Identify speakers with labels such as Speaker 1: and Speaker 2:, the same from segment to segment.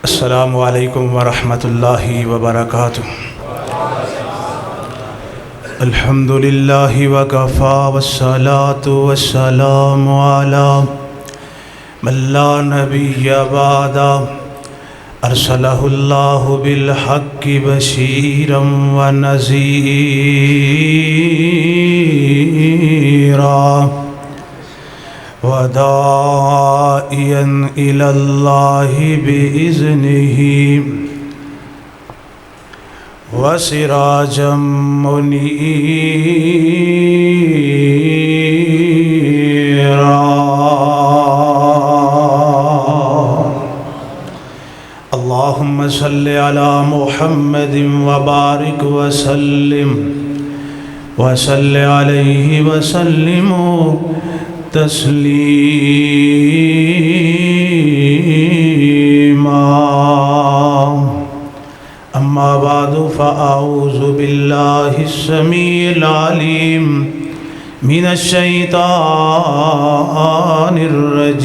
Speaker 1: السلام علیکم ورحمۃ اللہ وبرکاتہ۔ الحمد للہ وکفی والصلاة والسلام علی من لا نبی بعدہ ارسلہ اللہ بالحق بشیرا ونذیرا وداعیا الی اللہ بإذنہ وسراجا منیرا۔ اللہم صلی علی محمد وبارک وسلم وصلی علیہ وسلم تسلیما۔ اما بعد فاعوذ باللہ السمیع العلیم من الشیطان الرجیم۔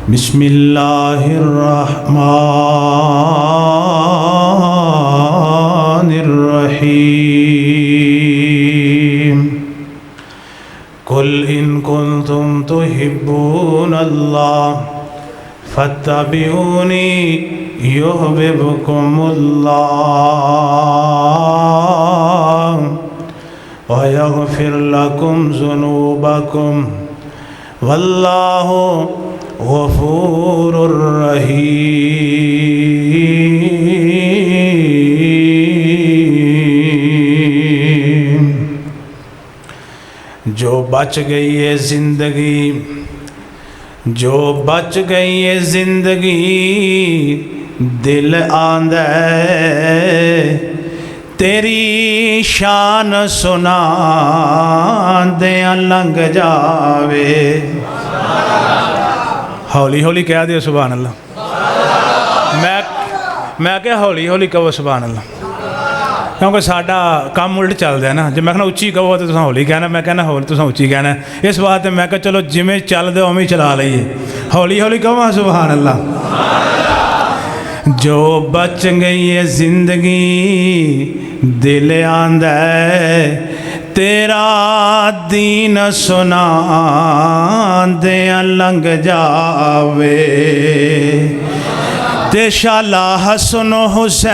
Speaker 1: بسم اللہ الرحمن الرحیم۔ قل ان کنتم تحبون اللہ فاتبعونی یحببکم اللہ ویغفر لکم ذنوبکم واللہ غفور رحیم۔ جو بچ گئی ہے زندگی، جو بچ گئی ہے زندگی، دل آندہ تیری شان سنا دیاں لنگ جاوے۔ ہولی ہولی کہہ دیو سبحان اللہ۔ میں کہ ہولی ہولی کہو سبحان اللہ، کیونکہ ساڈا کام الٹ چلدا ہے نا۔ جے میں کہنا اچھی کہو تو تساں ہولی کہنا، میں کہنا ہولی تساں اچھی کہنا۔ اس واسطے میں کہ چلو جویں چل دے اوویں چلا لئیے، ہولی ہولی کہو سبحان اللہ۔ جو بچ گئی ہے زندگی، دل آندا ہے تیرا دین سنا دیاں لنگ جاوے۔ تے شالا حسن و حسین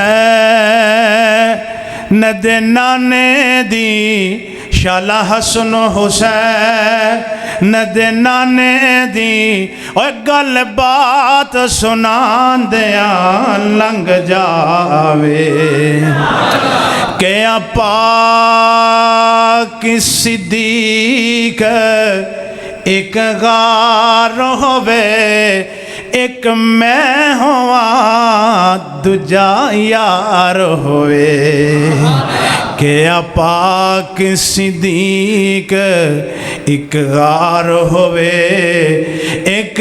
Speaker 1: دے نانے دی، شالا حسن و حسین دے نانے دی، اوہ گل بات سنان دیاں لنگ جاوے۔ کہ پاک صدیق ایک غار ہوئے، ایک میں ہوا دجا یار ہوئے۔ کہ پاک صدیق ایک غار ہوئے، ایک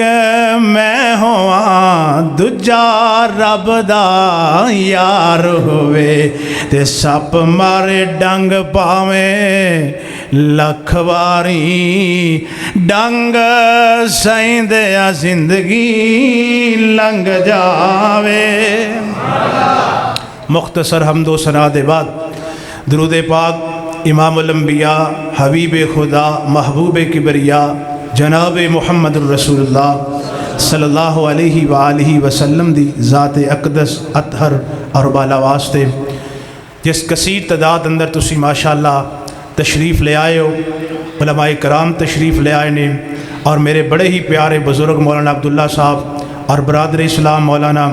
Speaker 1: میں ہوا دجا رب دا یار ہوئے۔ تے سپ مارے ڈنگ پاویں لکھ واری، ڈنگ سائندیا زندگی لنگ جاوے۔ مختصر حمد و ثنا دے بعد درود پاک امام الانبیاء حبیب خدا محبوب کبریا جناب محمد الرسول اللہ صلی اللہ علیہ وآلہ وسلم دی ذات اقدس اطہر اور بالا واسطے، جس کثیر تعداد اندر تسی ماشاءاللہ تشریف لے آئے ہو، علماء کرام تشریف لے آئے نے، اور میرے بڑے ہی پیارے بزرگ مولانا عبداللہ صاحب اور برادر اسلام مولانا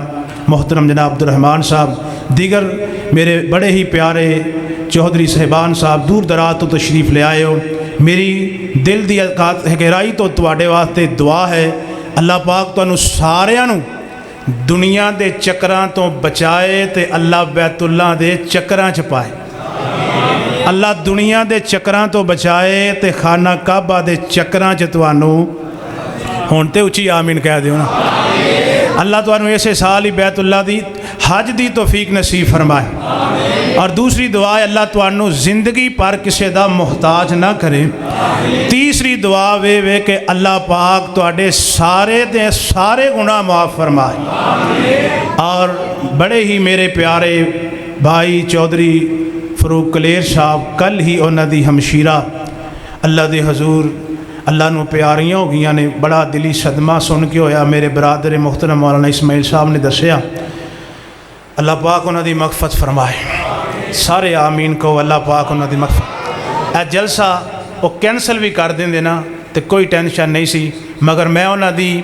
Speaker 1: محترم جناب عبدالرحمن صاحب، دیگر میرے بڑے ہی پیارے چودھری صاحبان صاحب دور دراز تو تشریف لے آئے ہو۔ میری دل دی گہرائی تو تواڈے واسطے دعا ہے، اللہ پاک تانوں ساریاں نوں دنیا دے چکراں تو بچائے تے اللہ بیت اللہ دے چکراں چ پائے۔ اللہ دنیا دے چکراں تو بچائے تے خانہ کعبہ دے چکراں چ تانوں ہن تے اچھی آمین کہہ دیو نا۔ اللہ تمہیں اسے سال ہی بیت اللہ دی حج دی توفیق نصیب فرمائے، اور دوسری دعا ہے اللہ تمہیں زندگی پر کسی دا محتاج نہ کرے۔ تیسری دعا وے کہ اللہ پاک تواڈے سارے دے سارے گناہ معاف فرمائے۔ اور بڑے ہی میرے پیارے بھائی چودھری فروق کلیر صاحب کل ہی انہاں دی ہمشیرہ اللہ دے حضور اللہ نو پیاریاں ہو گئیاں نے، بڑا دلی صدمہ سن کے ہویا۔ میرے برادر محترم مولانا اسماعیل صاحب نے دسیا، اللہ پاک انہاں دی مغفرت فرمائے، سارے آمین کو اللہ پاک انہاں دی مغفرت۔ اے جلسہ وہ کینسل بھی کر دیں دینا تو کوئی ٹینشن نہیں سی، مگر میں انہاں دی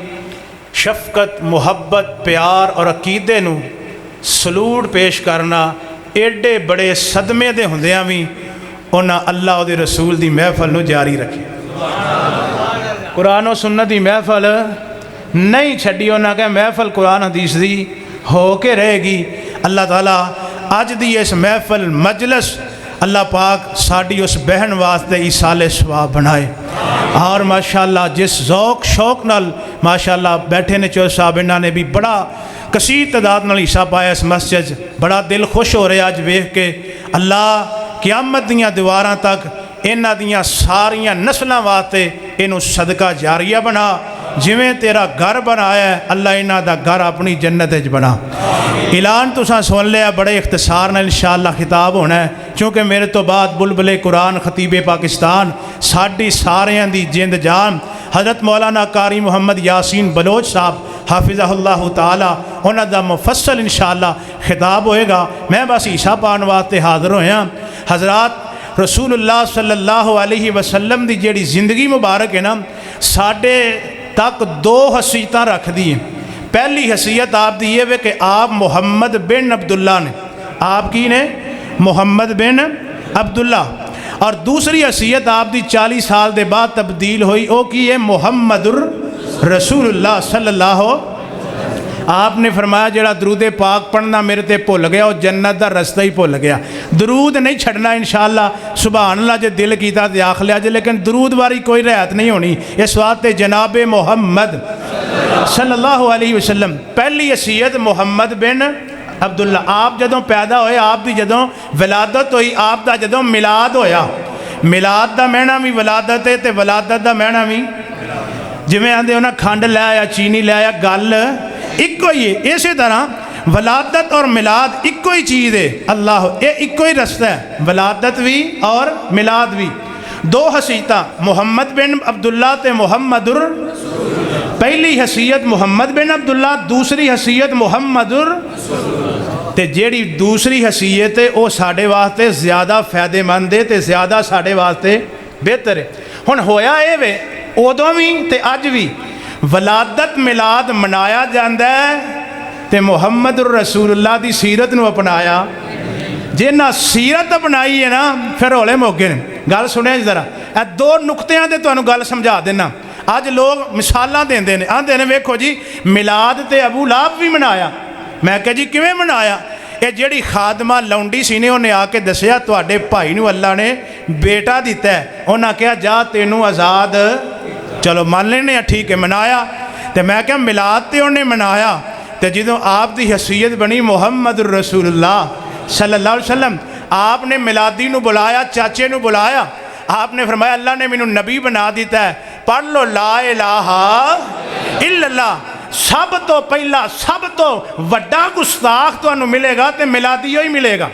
Speaker 1: شفقت محبت پیار اور عقیدے نو سلوٹ پیش کرنا، ایڈے بڑے صدمے دے ہوندیاں بھی انہاں اللہ و دے رسول دی محفل نو جاری رکھے، قرآن و سنت دی محفل نہیں چھڈی، انہاں کہ محفل قرآن حدیث دی ہو کے رہے گی۔ اللہ تعالیٰ اج دی اس محفل مجلس اللہ پاک ساڑی اس بہن واسطے ایصال ثواب بنائے، اور ماشاءاللہ جس ذوق شوق نال ماشاءاللہ بیٹھے نے چور صاحب انہاں نے بھی بڑا کثیر تعداد نال حصہ پایا اس مسجد، بڑا دل خوش ہو رہا اج ویکھ کے۔ اللہ قیامت دیاں دیواراں تک انہاں دیاں ساریاں نسلاں واسطے انہوں صدقہ جاریہ بنا، جویں تیرا گھر بنایا ہے اللہ انہاں دا گھر اپنی جنت وچ بنا۔ اعلان تساں سن لیا، بڑے اختصار نال انشاءاللہ خطاب ہونا ہے، چونکہ میرے تو بعد بلبل قرآن خطیب پاکستان ساڈی ساریاں دی جند جان حضرت مولانا قاری محمد یاسین بلوچ صاحب حافظہ اللہ تعالی انہاں دا مفصل انشاءاللہ خطاب ہوئے گا۔ میں بس عیسیٰ پان واسطے حاضر ہویا۔ حضرات رسول اللہ صلی اللہ علیہ وسلم دی جیڑی زندگی مبارک ہے نا، ساڈے تک دو حیثیتاں رکھ دی ہیں۔ پہلی حیثیت آپ دی یہ ہے کہ آپ محمد بن عبداللہ نے، آپ کی نے محمد بن عبداللہ، اور دوسری حیثیت آپ دی 40 سال دے بعد تبدیل ہوئی، او کی ہے محمد رسول اللہ صلی اللہ علیہ وسلم۔ آپ نے فرمایا جڑا درود پاک پڑھنا میرے تے بھول گیا وہ جنت دا رستہ ہی بھول گیا۔ درود نہیں چھڑنا انشاءاللہ، سبحان اللہ جے دل کیتا تے آکھ لیا جے، لیکن درود واری کوئی رعایت نہیں ہونی۔ اس واسطے جناب محمد صلی اللہ علیہ وسلم پہلی حیثیت محمد بن عبداللہ۔ آپ جدوں پیدا ہوئے، آپ دی جدوں ولادت ہوئی، آپ دا جدوں میلاد ہویا، میلاد دا معنی بھی ولادت ہے تے ولادت دا معنی بھی جویں آندے ہونا کھنڈ لے آیا چینی لے آیا، گل ایک ہی ہے۔ اسی طرح ولادت اور میلاد ایک ہی چیز ہے، اللہ یہ ایک ہی رستہ ہے، ولادت بھی اور میلاد بھی۔ دو حیثیتاں محمد بن عبداللہ تے محمد پہلی حیثیت محمد بن عبداللہ، دوسری حیثیت محمد تے جیڑی دوسری حیثیت ہے وہ ساڑے واسطے زیادہ فائدے مند ہے تے زیادہ ساڑے واسطے بہتر ہے۔ ہن ہویا اے وے ادوں بھی تے اج بھی ولادت میلاد منایا جاندہ ہے تے محمد الرسول اللہ دی سیرت نو اپنایا جے نہ سیرت اپنائی ہے نا پھر ہولے موگے نے۔ گل سنے ذرا اے دو نقطیاں دے تانوں گل سمجھا دینا۔ اج لوگ مثالاں دیندے نے، آندے نے ویکھو جی میلاد تے ابو لہب بھی منایا۔ میں کہا جی کیویں منایا؟ اے جیڑی خادمہ لونڈی سی نے انہیں آ کے دسیا تواڈے بھائی نو اللہ نے بیٹا دیتا ہے، انہاں کہا جا تینوں آزاد، چلو مان لینے ٹھیک ہے منایا۔ تے میں کہا میلاد تے انہیں منایا تے جدوں آپ دی حیثیت بنی محمد الرسول اللہ صلی اللہ علیہ وسلم، آپ نے میلادی نو بلایا، چاچے نو بلایا، آپ نے فرمایا اللہ نے مینوں نبی بنا دیتا ہے، پڑھ لو لا الہ الا اللہ۔ سب تو پہلا سب تو وڈا گستاخ تانوں ملے گا تے میلادی ہی ملے گا۔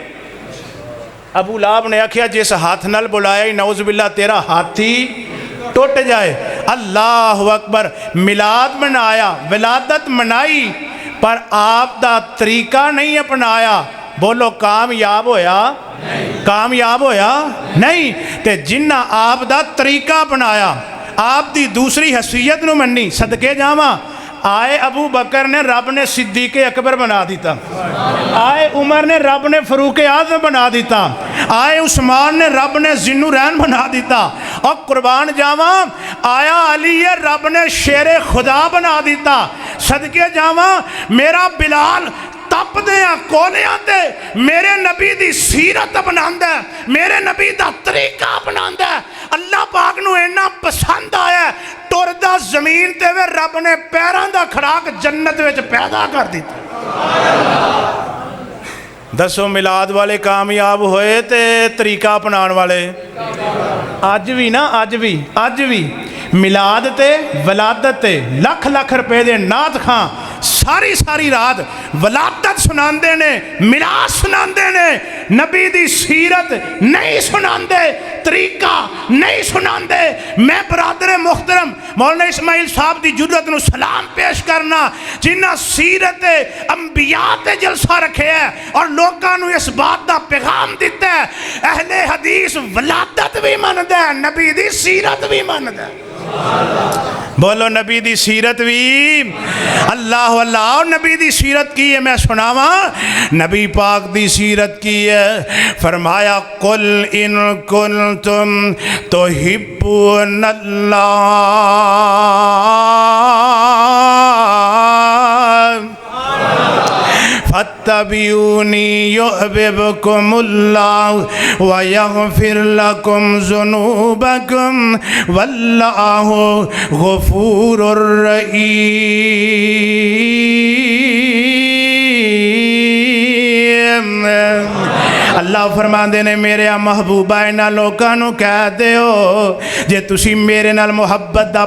Speaker 1: ابو لہب نے آکھیا جس ہاتھ نال بلایا ہی نعوذ باللہ تیرا ہاتھی ٹوٹ جائے۔ اللہ اکبر، میلاد منایا، ولادت منائی، پر آپ دا طریقہ نہیں اپنایا۔ بولو کامیاب ہویا؟ کامیاب ہویا نہیں۔ تے جنہ آپ دا طریقہ اپنایا، آپ دی دوسری حیثیت نو منی، صدقے جاواں آئے ابو بکر نے رب نے صدیق اکبر بنا دیتا، آئے عمر نے رب نے فاروق اعظم بنا دیتا، آئے عثمان نے رب نے ذوالنورین بنا دیتا، اور قربان جاواں آیا علی رب نے شیر خدا بنا دیتا۔ صدقے جاواں میرا بلال تپدیاں کونیاں تے میرے نبی دی سیرت اپناندہ ہے، میرے نبی دا طریقہ اپناندہ ہے۔ اللہ پاک نو اینا پسند آیا ہے، ٹردہ زمین تے وے رب نے پیران دا کھڑاک جنت وچ پیدا کر دیتا۔ دسو میلاد والے کامیاب ہوئے تے طریقہ اپنان والے اج بھی میلاد تے ولادت تے لکھ لکھ روپے دے نعت خاں ساری رات ولادت سناندے نے، میلاد سناندے نے، نبی دی سیرت نہیں سناندے، طریقہ نہیں سناندے۔ میں برادر محترم مولانا اسماعیل صاحب دی جرت نو سلام پیش کرنا جنہ سیرت انبیاء تے جلسہ رکھے ہے اور لوگاں نو اس بات دا پیغام دیتا ہے اہل حدیث ولادت بھی مندہ ہے، نبی دی سیرت بھی مندہ ہے۔ بولو نبی دی سیرت بھی، اللہ اللہ نبی دی سیرت کی ہے۔ میں سناواں نبی پاک دی سیرت کی ہے، فرمایا قل ان کنتم تحبون اللہ فاتبعونی یحببکم اللہ ویغفر لکم ذنوبکم واللہ غفور رحیم۔ اللہ فرماندے نے میرے محبوبہ انہاں لوکاں نو کہہ دیو جے تسی میرے نال محبت دا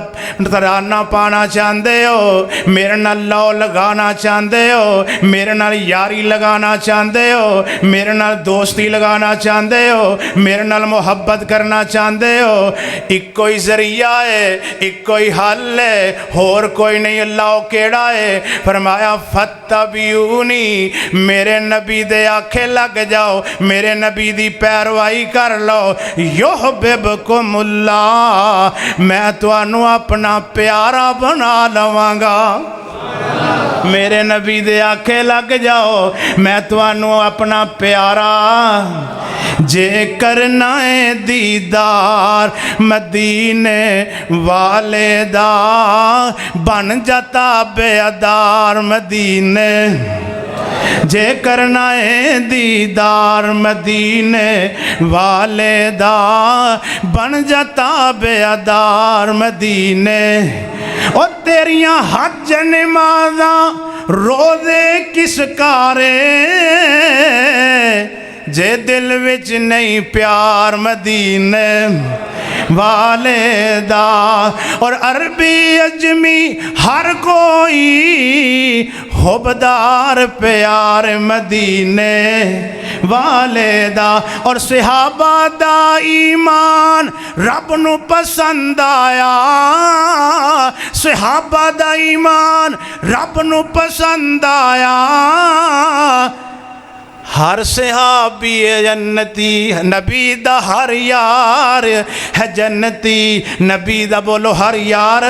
Speaker 1: ترانہ پانا چاہندے ہو، میرے نال لو لگانا چاہندے ہو، میرے نال یاری لگانا چاہندے ہو، میرے نال دوستی لگانا چاہندے ہو، میرے نال محبت کرنا چاہندے ہو، ایک کوئی ذریعہ ہے، ایک کوئی حل ہے، اور کوئی نہیں۔ اللہ کیڑا ہے؟ فرمایا فتبعونی، میرے نبی دے آکھے لگ جاؤ، میرے نبی دی پیروائی کر لو، یحببکم اللہ، میں توانو اپنا پیارا بنا لواں گا۔ میرے نبی دے آکھے لگ جاؤ، میں توانو اپنا پیارا، جے کرنا ہے دیدار مدینے والے دا، بن جاتا بیدار مدینے، جے کرنا ہے دیدار مدینے والے دا، بن جاتا بیدار مدینے۔ اور تیریاں حج نمازاں روزے کس کارے، جے دل وچ نہیں پیار مدینے والے دا۔ اور عربی اجمی ہر کوئی حبدار پیار مدینے والے دا۔ اور صحابہ دا ایمان رب نو پسند آیا، صحابہ دا ایمان رب نو پسند آیا، ہر صحابی جنتی، نبی دا ہر یار ہے جنتی، نبی دا بولو ہر یار،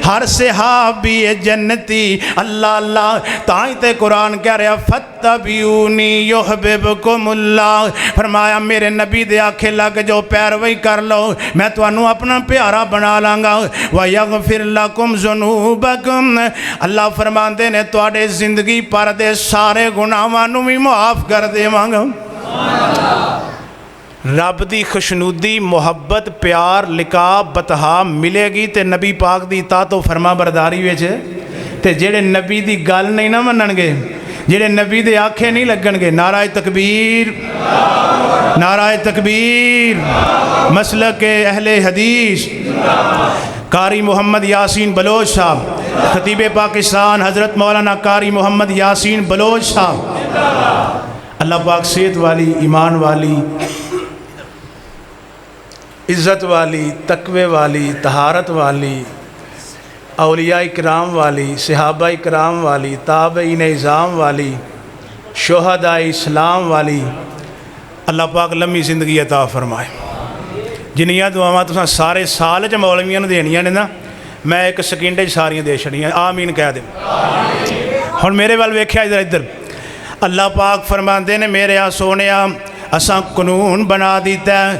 Speaker 1: ہر صحابی جنتی۔ اللہ اللہ تائیں تے قرآن کہہ رہا فتبعونی یحببکم اللہ، فرمایا میرے نبی دے آکھے لگ جو پیروی کر لو، میں توانو اپنا پیارا بنا لاں گا۔ ویغفر لکم ذنوبکم، اللہ فرماندے نے تواڈے زندگی پر دے سارے گناہاں نو بھی معاف کر دے مانگا۔ رب دی خوشنودی محبت پیار لقاب بتہا ملے گی تے نبی پاک دی اطاعت و فرما برداری وچ، تے جڑے نبی دی گل نہیں نہ منن گے، جڑے نبی دے آنکھیں نہیں لگن گے، نعرہ تکبیر، نعرہ تکبیر، مسلک اہل حدیث قاری محمد یاسین بلوچ صاحب، خطیب پاکستان حضرت مولانا قاری محمد یاسین بلوچ صاحب، اللہ پاک صحت والی، ایمان والی، عزت والی، تقوی والی، طہارت والی، اولیاء اکرام والی، صحابہ اکرام والی، تابعین اعظام والی، شہداء اسلام والی، اللہ پاک لمبی زندگی عطا فرمائے۔ جنیاں دعاواں تساں سارے سال چ مولویاں نوں دینیاں نے نا، میں ایک سکنڈے ساریاں دے چھڑیاں، آمین کہہ دے۔ ہن میرے وال ویکھیا ادھر اللہ پاک فرماندے نے میرے سونیا اساں قانون بنا دیتا ہے،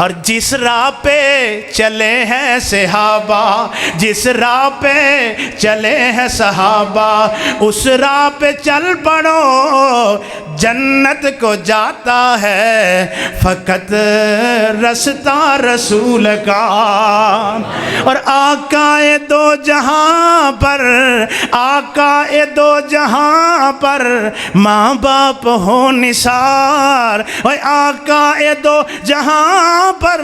Speaker 1: اور جس راہ پہ چلے ہیں صحابہ، جس راہ پہ چلے ہیں صحابہ، اس راہ پہ چل پڑو، جنت کو جاتا ہے فقط رستہ رسول کا۔ اور آقا دو جہاں پر، آقا دو جہاں پر ماں باپ ہو نثار، اور آقا دو جہاں پر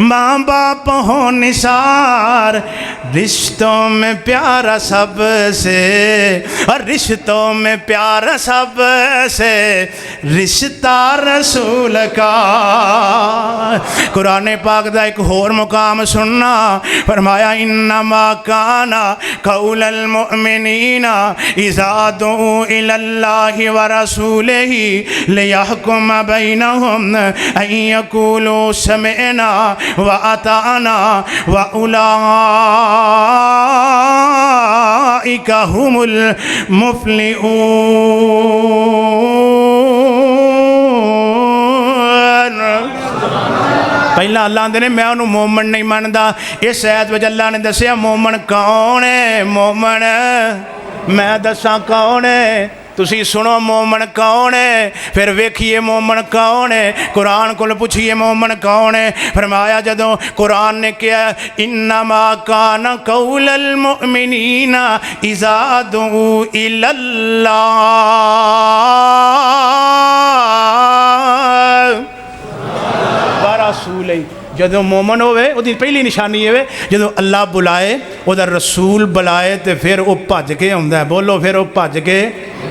Speaker 1: ماں باپ ہو نثار، رشتوں میں پیارا سب سے، اور رشتوں میں پیارا سب سے رشتہ رسول کا۔ قرآن پاک دا ایک اور مقام سننا، فرمایا انما کان قول المؤمنین اذا دعوا الی اللہ ورسولہ لیحکم بینہم ان یقولوا سمعنا واطعنا واولئک هم المفلحون۔ پہلا اللہ آندے نے میں انہوں مومن نہیں ماندا، اس آیت وچ اللہ نے دسیا مومن کون ہے، مومن میں دساں کون ہے، تسی سنو مومن کون ہے، پھر ویکھیے مومن کون ہے، قرآن کو پوچھئے مومن کون ہے۔ فرمایا جدوں قرآن نے کیا انما کان قول المؤمنین اذا دعوا الی اللہ ورسولہ، جدو مومن ہوئے وہ پہلی نشانی ہے جدو اللہ بلائے وہ رسول بلائے تو پھر وہ بھج کے آتا ہے، بولو پھر وہ بھج کے،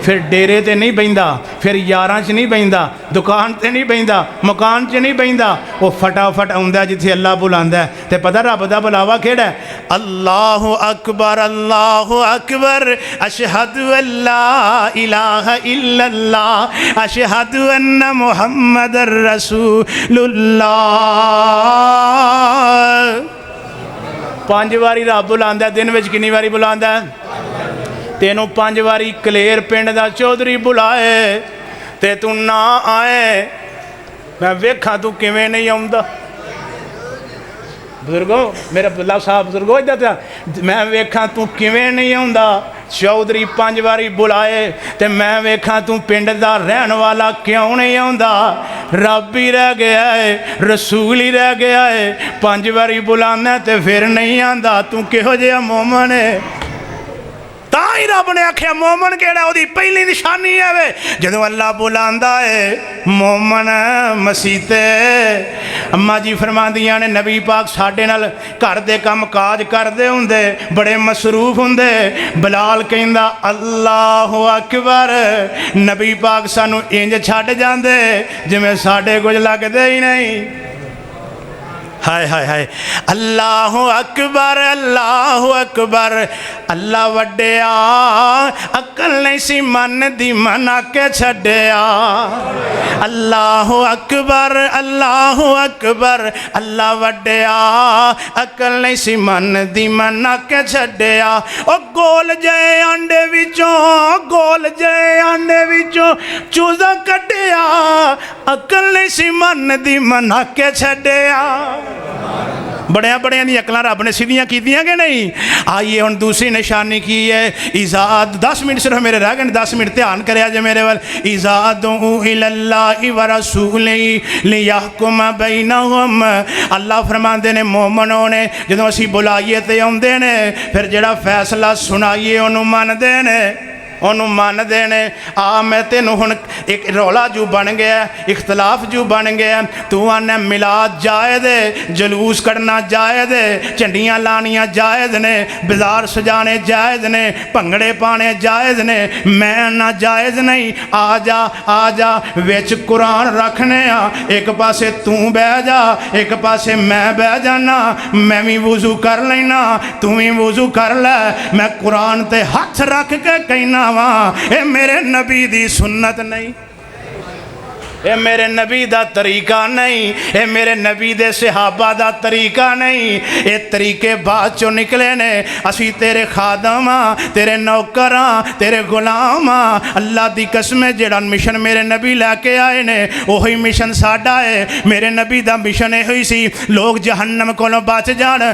Speaker 1: پھر ڈیرے تے نہیں بہندا، پھر یاراں چ نہیں بہندا، دکان تے نہیں بہندا، مکان چ نہیں بہندا، وہ فٹافٹ آندا ہے جتھے اللہ بلاندا ہے۔ تے پتہ رب دا بلاوا کیڑا ہے؟ اللہ اکبر اللہ اکبر اشہد ان لا الہ الا اللہ اشہد ان محمد رسول اللہ۔ 5 واری رب بلاندا ہے، دن وچ کنی واری بلاندا ہے؟ تینوں 5 واری کلیر پنڈ دا چودھری بلائے تے تو نہ آئے، میں ویکھاں تو کیویں نہیں آوندا۔ بزرگو میرے عبداللہ صاحب بزرگو میں ویکھاں تو کیویں نہیں آوندا، چودھری 5 واری بلائے تے میں ویکھاں تو پنڈ دا رہن والا کیوں نہیں آوندا۔ رب ہی رہ گیا ہے، رسول ہی رہ گیا ہے، 5 واری بلانا تے پھر نہیں آندا، تو کہو جہا مومن ہے؟ تائی رب نے آکھیا مومن کیڑا، وہ دی پہلی نشانی ہے جدو اللہ بلاندا ہے مومن مسیتے۔ اماں جی فرماندیاں نے نبی پاک ساڈے نال گھر دے کم کاج کردے ہوندے، بڑے مصروف ہوندے، بلال کہندا اللہ اکبر، نبی پاک سانو انج چھڈ جاندے جویں ساڈے کچھ لگدے ہی نہیں۔ ہائے ہائے ہائے، اللہ اکبر اللہ اکبر، اللہ وڈیا عقل نہیں سی من دی منا کے چھڈیا۔ اللہ اکبر اللہ اکبر، اللہ وڈیا عقل نہیں سی من دی منا کے چھڈیا۔ او گول جے آنڈے وچوں، گول جے آنڈے وچوں چوزا کڈیا، عقل نہیں سی من دی منا کے چھڈیا۔ بڑیاں بڑیاں دی عقلاں رب نے سیدھیاں کیتیاں کہ نہیں؟ آئیے ہن دوسری نشانی کی ہے، ایزاد 10 منٹ صرف میرے رہ گئے، 10 منٹ دھیان کریا جے میرے وال۔ ایزادُ الی اللہ ورسولہ لیحکم بینہم، اللہ فرماندے نے مومنوں نے جدوں اسی بلائیے تے آندے نے پھر جڑا فیصلہ سنائیے انہوں مان دے نے، انہوں مان دینے۔ میں تینوں ہن ایک رولا جو بن گیا، اختلاف جو بن گیا، تو آنے میلاد جائز ہے، جلوس کرنا جائز ہے، چنڈیاں لانیاں جائز نے، بازار سجانے جائز نے، پنگڑے پانے جائز نے، میں نہ جائز نہیں۔ آ جا ویچ قرآن رکھنے ایک پاسے تو بہ جا، ایک پاسے میں بہ جانا، میں بھی وضو کر لینا، تو بھی وضو کر لے، میں قرآن تے ہاتھ رکھ کے کہنا اے میرے نبی دی سنت نہیں۔ ਇਹ ਮੇਰੇ ਨਬੀ ਦਾ ਤਰੀਕਾ ਨਹੀਂ, ਇਹ ਮੇਰੇ ਨਬੀ ਦੇ ਸਹਾਬਾ ਦਾ ਤਰੀਕਾ ਨਹੀਂ, ਇਹ ਤਰੀਕੇ ਬਾਅਦ ਚੋਂ ਨਿਕਲੇ ਨੇ। ਅਸੀਂ ਤੇਰੇ ਖਾਦਮ ਹਾਂ, ਤੇਰੇ ਨੌਕਰ ਹਾਂ, ਤੇਰੇ ਗੁਲਾਮ ਹਾਂ। ਅੱਲਾ ਦੀ ਕਸਮ ਹੈ, ਜਿਹੜਾ ਮਿਸ਼ਨ ਮੇਰੇ ਨਬੀ ਲੈ ਕੇ ਆਏ ਨੇ ਉਹੀ ਮਿਸ਼ਨ ਸਾਡਾ ਹੈ। ਮੇਰੇ ਨਬੀ ਦਾ ਮਿਸ਼ਨ ਇਹੋ ਹੀ ਸੀ, ਲੋਕ ਜਹੰਨਮ ਕੋਲੋਂ ਬਚ ਜਾਣ,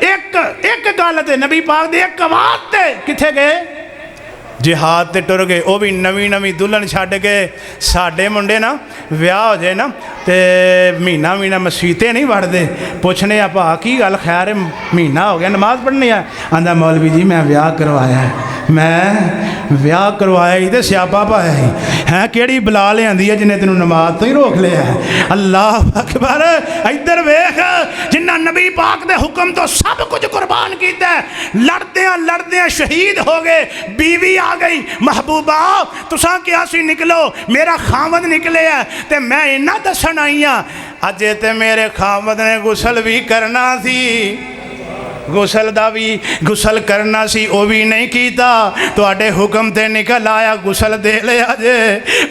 Speaker 1: ایک گل تے نبی پاک دی ایک آواز تے کتھے گئے؟ جہاد تے ٹر گئے. وہ بھی نویں دلہن چھڈ کے. ساڈے منڈے نا ویاہ ہو جائے نا تے مہینہ مسیطے نہیں وڑتے. پوچھنے آپ کی گل خیر مہینہ ہو گیا نماز پڑھنی ہے؟ آندا مولوی جی میں ویاہ کروایا ہے. میں ویاہ کروایا ہی تے سیاپا پایا ہی ہے. کیڑی بلا لے آندی ہے جنہیں تینوں نماز تو ہی روک لیا ہے. اللہ اکبر. ادھر ویخ جنہ نبی پاک دے حکم تو سب کچھ قربان کیتا ہے. لڑدیاں شہید ہو گئے. بیوی آ گئی محبوبہ تساں کیا سی نکلو میرا خامد نکلے ہے تے میں انہاں دسن آئی ہاں اجے تے میرے خامد نے غسل بھی کرنا سی. غسل دا بھی غسل کرنا سی وہ بھی نہیں کیتا. تواڈے حکم تے نکل آیا غسل دے لیا جے.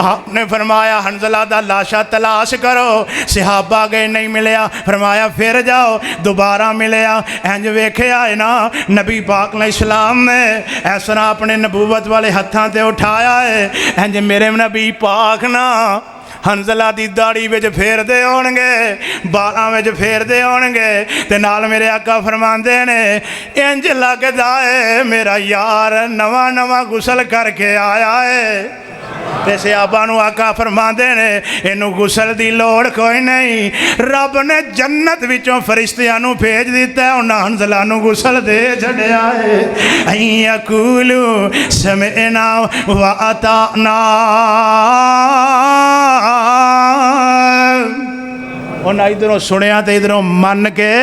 Speaker 1: آپ نے فرمایا حنزلہ دا لاشا تلاش کرو. صحابہ گئے نہیں ملیا. فرمایا پھر جاؤ. دوبارہ ملیا. انج ویکھیا ہے نا نبی پاک علیہ السلام نے اس طرح اپنے نبوت والے ہتھاں تے اٹھایا ہے. انج میرے نبی پاک نا حنزلہ دی داڑھی وچ پھیر دے ہون گے بالاں وچ پھیر دے ہون گے تے نال میرے آقا فرماندے نے انج لگدا ہے میرا یار نواں غسل کر کے آیا ہے. تے صحابہ نو آقا فرماندے نے اینو غسل دی لوڑ کوئی نہیں. رب نے جنت وچوں فرشتیاں نو بھیج دیتا ہے. انہاں حنزلہ نو غسل دے چھڈیا ہے. این یقولو سمعنا واطعنا. انہاں ادھروں سنیا تے ادھروں من کے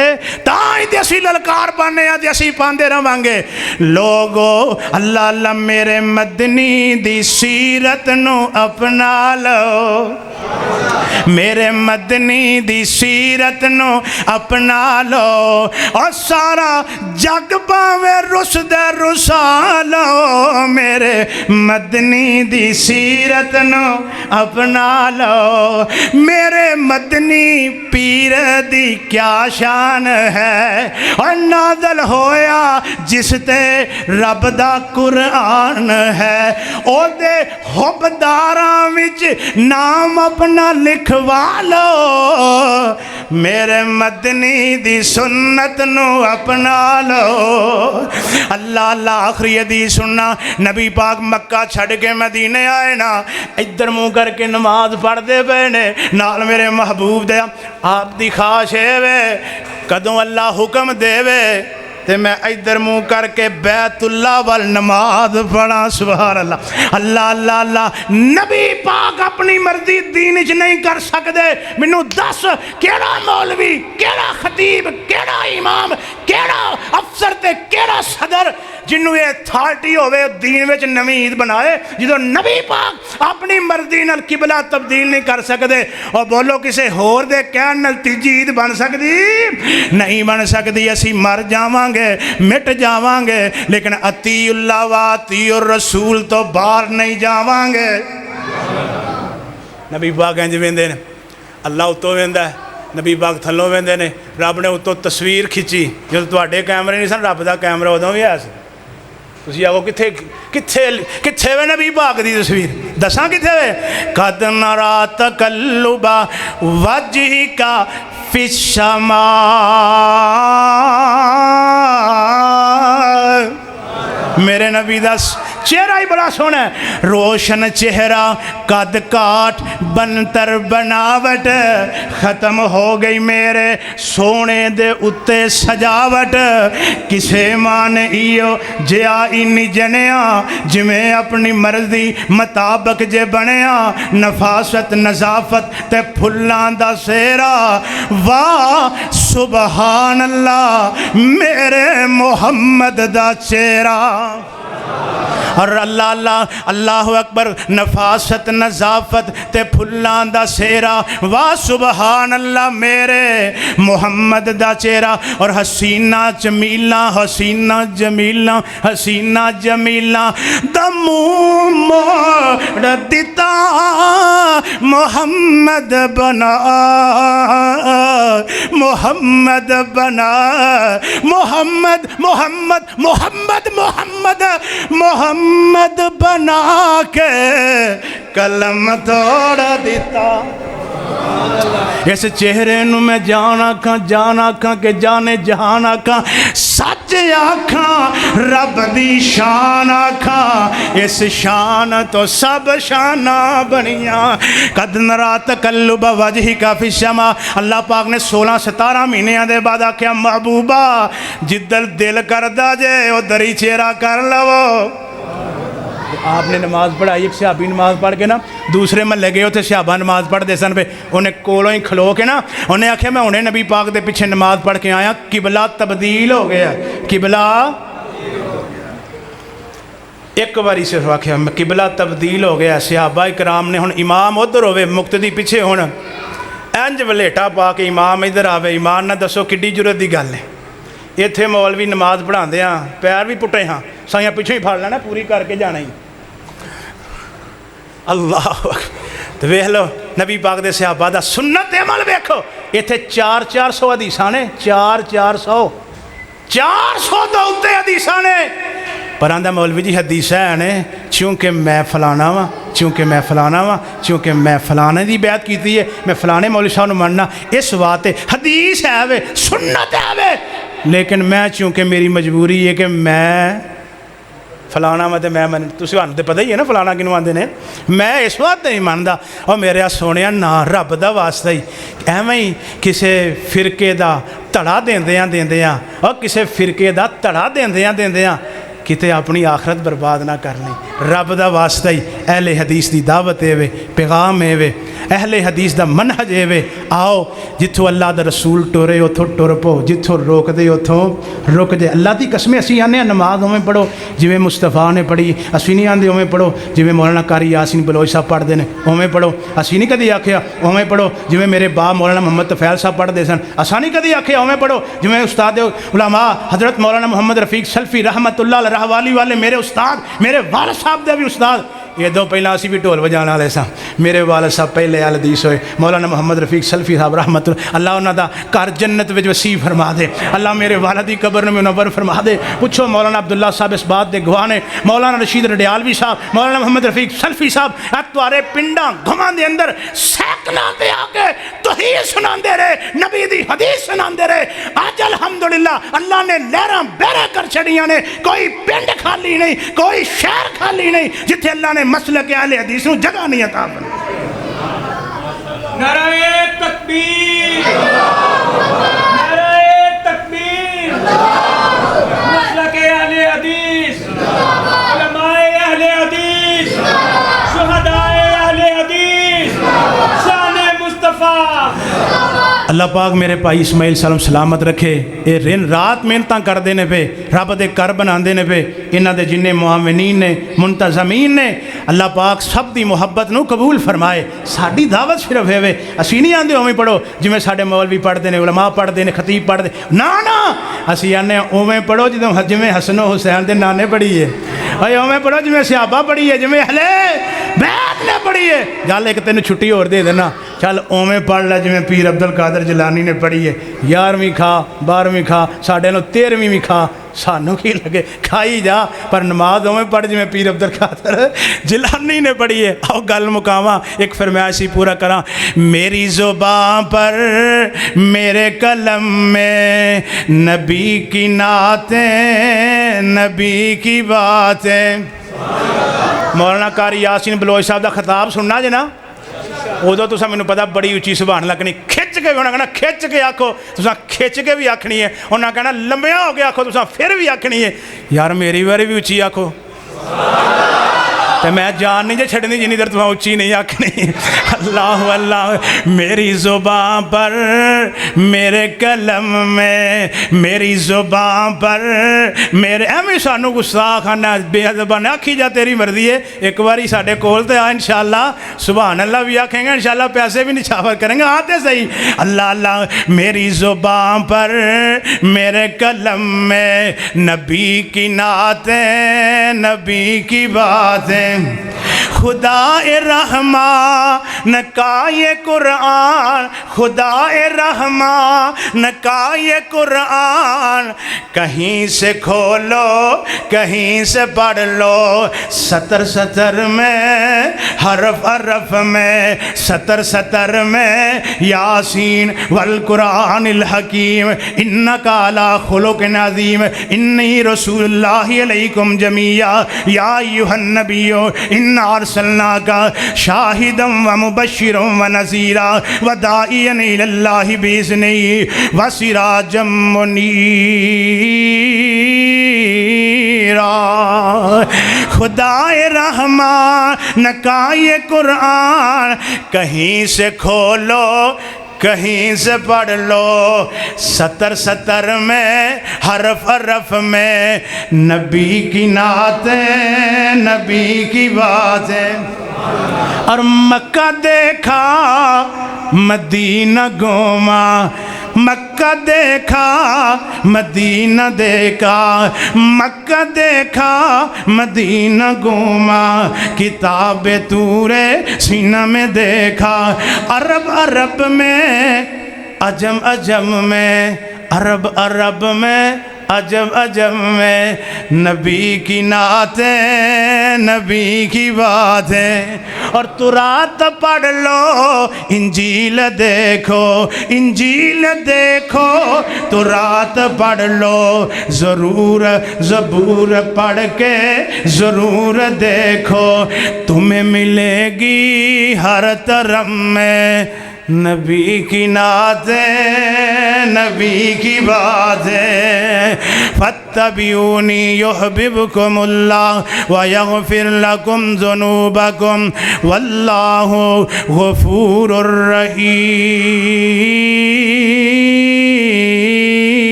Speaker 1: تاں تے اسی للکار پانے تے اسی پاندے رہواਂਗੇ. لوگو اللہ اللہ میرے مدنی دی سیرت نو اپنا لو. میرے مدنی دی سیرت نو اپنا لو. اور سارا جگ پاوے رس دے رسا لو. میرے مدنی دی سیرت نو اپنا لو. میرے مدنی پیر دی کیا شان ہے. اور نازل ہویا جس تے رب دا قرآن ہے. او دے حبداراں وچ نام اپنا لکھوا لو. میرے مدنی دی سنت نو اپنا لو. اللہ اللہ آخری حدیث سننا. نبی پاک مکہ چھڑ کے مدینے آئے نا ادھر منہ کر کے نماز پڑھ دے پے نے. نال میرے محبوب دے آپ دی خواہش ہے وے کدوں اللہ حکم دے وے تے میں ادھر منہ کر کے بیت اللہ وال نماز پڑھا. سبحان اللہ. اللہ اللہ اللہ. نبی پاک اپنی مرضی دین وچ نہیں کر سکدے. مینوں دس کیڑا مولوی کیڑا خطیب کیڑا امام کیڑا افسر تے کیڑا صدر جنوں یہ اتھارٹی ہوئے دین وچ نوید بنائے جدو نبی پاک اپنی مرضی نال قبلہ تبدیل نہیں کر سکدے. اور بولو کسے ہور دے کہن نال تیجی عید بن سکدی نہیں بن سکدی. اسی مر جاواں گے مٹ جاواں گے لیکن اطیع اللہ و اطیع الرسول تو باہر نہیں جاواں گے. نبی پاک انج ویندے نے اللہ اتوں ویندا ہے نبی پاک تھلوں ویندے نے. رب نے اتوں تصویر کھچی جدوں تواڈے کیمرے نہیں سن رب دا کیمرہ ادوں بھی ہے سی. تسی آگو کتھے وے نبی پاک دی تصویر دساں کتھے وے. قد نرا تقلب وجہک فی السماء. میرے نبی دا چہرہ ہی بڑا سونا ہے. روشن چہرہ قد کاٹ بنتر بناوٹ ختم ہو گئی میرے سونے دے اتے سجاوٹ. کسے مان ایو جیا اینی جنیا جمیں اپنی مرضی مطابق جے بنیا. نفاست نظافت تے پھلاں دا سیرا. واہ سبحان اللہ میرے محمد دا چہرہ. اور اللہ اللہ اللہ اکبر. نفاست نظافت تے پھلاں دا سیرا. واہ سبحان اللہ میرے محمد دا چہرہ. اور حسینہ جمیلہ حسینہ جمیلہ حسینہ جمیلہ دا منہ موڑ دیتا محمد بنا محمد بنا. محمد محمد محمد محمد محمد بنا کے قلم توڑ دیتا. اس چہرے نو میں جان آکھاں کہ جانے جہان آکھاں سچ آکھاں رب دی شان آکھاں اس شان تو سب شانہ بنیاں قد نرا تقلب وجہک فی السماء اللہ پاک نے 16-17 مہینیاں دے بعد آکھیا محبوبہ جدل دل کردہ جے ادھر ہی چہرہ کر لو آپ نے نماز پڑھائی ایک صحابی نماز پڑھ کے نا دوسرے محلے گئے ہوتے صحابہ نماز پڑھ دے سن پہ انہیں کولوں ہی کھلو کے نا انہیں آکھیا میں انہیں نبی پاک دے پیچھے نماز پڑھ کے آیا قبلہ تبدیل ہو گیا قبلہ ایک باری صرف آکھیا قبلہ تبدیل ہو گیا صحابہ اکرام نے ہن امام ادھر ہوئے مقتدی پیچھے ہن انج ولیٹا پا کے امام ادھر آوے ایمان نہ دسو کڈی جرت دی گل ہے ایتھے مولوی نماز پڑھاندے ہاں پیر بھی پٹے ہاں سائیاں پیچھے ہی پھڑ لینا پوری کر کے جانا ہی اللہ تو ویکھ لو نبی پاک دے صحابہ دا سنت عمل ویکھو ایتھے 400 حدیثاں نے 400 دے اوتے حدیثاں نے پر آندا مولوی جی حدیث ہے نے چونکہ میں فلانا وا چونکہ میں فلانے دی بیعت کیتی ہے میں فلانے مولوی صاحب نو مننا اس واسطے حدیث ہے وے سنت ہے وے لیکن میں چونکہ میری مجبوری ہے کہ میں فلانا وا تے میں من تسی ہن تے پتہ ہی ہے نا فلانا کینوں آندے نے میں اس واسطے نہیں مندا او میرے سونیا نا رب دا واسطہ ہی ایویں ہی کسے فرقے دا تڑا دیندیاں اور کسے فرقے دا تڑا دیندیاں کتے اپنی آخرت برباد نہ کرنی رب دا واسطہ ہی اہل حدیث دی دعوت ہے وے پیغام ہے وے اہل حدیث دا منہج ہے وے آؤ جتھوں اللہ دا رسول ٹورے اتھوں ٹر پو جتھوں روک دے اتھوں رک دے اللہ دی قسمیں اسی آنے نماز اویں پڑھو جویں مصطفیٰ نے پڑھی اسی نہیں آندے اویں پڑھو جویں مولانا قاری یاسین بلوچ صاحب پڑھ دے نے اویں پڑھو اسی نہیں کدی آکھیا اویں پڑھو جویں میرے باپ مولانا محمد طفیل صاحب پڑھ دے سن اساں نہیں کدی آکھیا اویں پڑھو جویں استاد علماء حضرت مولانا محمد رفیق سلفی رحمت اللہ علیہ والی والے میرے استاد میرے والد صاحب دے بھی استاد یہ دو پہلا اسی بھی ڈھول بجانا والے سا میرے والد صاحب پہلے اہل حدیث ہوئے مولانا محمد رفیق سلفی صاحب رحمت اللہ انہاں دا گھر جنت وچ وسیع فرما دے اللہ میرے والد دی قبر میں منور فرما دے پوچھو مولانا عبداللہ صاحب اس بات دے گواہ نے مولانا رشید رڈیالوی صاحب مولانا محمد رفیق سلفی صاحب اتوارے پنڈاں گھماں دے اندر سیکلاں تے آ کے توحید سناندے رہے نبی دی حدیث سناندے رہے آج الحمدللہ اللہ نے لہراں بیرے کر چھڑیاں نے کوئی پنڈ خالی نہیں کوئی شہر خالی نہیں جتھے اللہ نے مسلک اہل حدیث نو جگہ نہیں عطا فرمائی
Speaker 2: نعرہ تکبیر نعرہ تکبیر مسلک اہل حدیث علماء اہل حدیث شہداء اہل حدیث شان مصطفیٰ
Speaker 1: اللہ پاک میرے بھائی اسماعیل سلام سلامت رکھے یہ رن رات محنتاں کر دینے پہ رب دے کر بنا دینے پہ انہاں دے جنہیں معاونین نے منتظمین نے اللہ پاک سب دی محبت نو قبول فرمائے ساڑی دعوت صرف ہے وے اسی نہیں آندے ہوئے پڑھو جمیں ساڑے مولوی پڑھ دینے علماء پڑھ دینے خطیب پڑھ دینے نا اسی آنے ہوئے پڑھو جمیں حسن و حسین دے نانے پڑھی ہے اور ہوئے پڑھو جمیں صحابہ پڑھی ہے جمیں اہل بیت نے پڑھی ہے گل ایک تینوں چھٹی اور دے دینا چل اوویں پڑھ لے جویں پیر عبدالقادر جیلانی نے پڑھی ہے 11ویں کھا 12ویں کھا ساڈے نو 13ویں بھی کھا سانو کی لگے کھائی جا پر نماز اوویں پڑھ جویں پیر عبدالقادر جیلانی نے پڑھی ہے آؤ گل مکاواں ایک فرمائش ہی پورا کراں میری زبان پر میرے قلم میں نبی کی نعتیں نبی کی باتیں مولانا قاری یاسین بلوچ صاحب دا خطاب سننا جے نا ادو تو مینوں پتا بڑی اچھی سبحان اللہ کہنی کھچ کے انہاں کہنا کھچ کے آکھو تساں کھچ کے بھی آکھنی ہے انہاں کہنا لمبیا ہو کے آکھو تساں پھر بھی آکھنی ہے یار میری باری بھی اچھی آکھو تو میں جان نہیں جے چھڑنی جنی در تمہیں اچھی نہیں آکھنی اللہ اللہ میری زبان پر میرے قلم میں میری زبان پر میرے ایویں سانو گستاخ آنا بے ادب نہ آکھی جا تیری مرضی ہے ایک باری ساڈے کول تے آ انشاءاللہ سبحان اللہ بھی آکھیں گے انشاءاللہ پیسے بھی نچھاور کریں گے آتے صحیح اللہ اللہ میری زبان پر میرے قلم میں نبی کی نعتیں نبی کی باتیں خدا رحمان کا یہ قرآن، خدا رحمان کا یہ قرآن، کہیں سے کھولو کہیں سے پڑھ لو، سطر سطر میں حرف حرف میں، سطر سطر میں یاسین والقرآن الحکیم انکا علی خلق عظیم انی رسول اللہ علیکم جمیعا یا ایھا النبی انا ارسلناک شاہدا ومبشرا ونذیرا وداعیا الی اللہ باذنہ وسراجا منیرا۔ خدا رحمان کا یہ قرآن، کہیں سے کھولو کہیں سے پڑھ لو، سطر سطر میں حرف حرف میں، نبی کی نعتیں نبی کی باتیں، اور مکہ دیکھا مدینہ گھوما، مکہ دیکھا مدینہ دیکھا، مکہ دیکھا مدینہ گھوما، کتاب طور سینہ میں دیکھا، عرب عرب میں عجم عجم میں، عرب عرب میں عجب عجب میں، نبی کی نعتیں نبی کی باتیں، اور تورات پڑھ لو انجیل دیکھو، انجیل دیکھو تورات پڑھ لو، ضرور زبور پڑھ کے ضرور دیکھو، تمہیں ملے گی ہر طرف میں نبی کی نعتیں نبی کی باتیں۔ فاتبعونی یحببکم اللہ ویغفر لکم ذنوبکم واللہ غفور الرحیم۔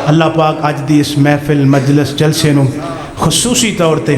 Speaker 1: اللہ پاک اج دی اس محفل مجلس جلسے نو خصوصی طور تے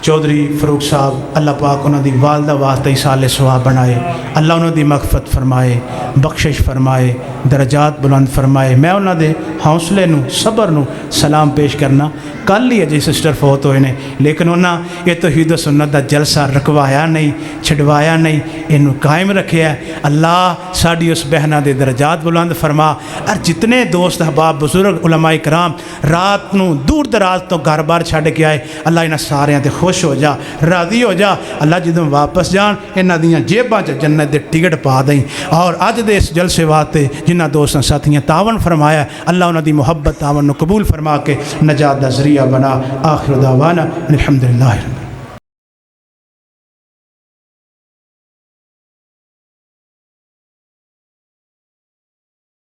Speaker 1: چودھری فاروق صاحب اللہ پاک انہوں دی والدہ واسطہ ایصال ثواب بنائے، اللہ انہوں دی مغفرت فرمائے، بخشش فرمائے، درجات بلند فرمائے۔ میں انہوں دے حوصلے نو صبر نو سلام پیش کرنا۔ کل ہی اجے سسٹر فوت ہوئے نے، لیکن انہوں یہ توحید و سنت دا جلسہ رکوایا نہیں، چھڈوایا نہیں، انہوں قائم رکھیا ہے۔ اللہ ساڈی اس بہنہ دے درجات بلند فرما، اور جتنے دوست احباب بزرگ علماء کرام رات نو دور دراز تو گھر بار چھڈ کے آئے، اللہ انہاں سارے تے خوش ہو جا، راضی ہو جا۔ اللہ جدوں واپس جان انہاں دیاں جیباں چ جنت دے ٹکٹ پا دیں، اور اج دے اس جلسے واسطے جنہاں دوستاں ساتھیاں تعاون فرمایا، اللہ انہاں دی محبت تعاون نو قبول فرما کے نجات دا ذریعہ بنا۔ آخر دعوانا الحمدللہ۔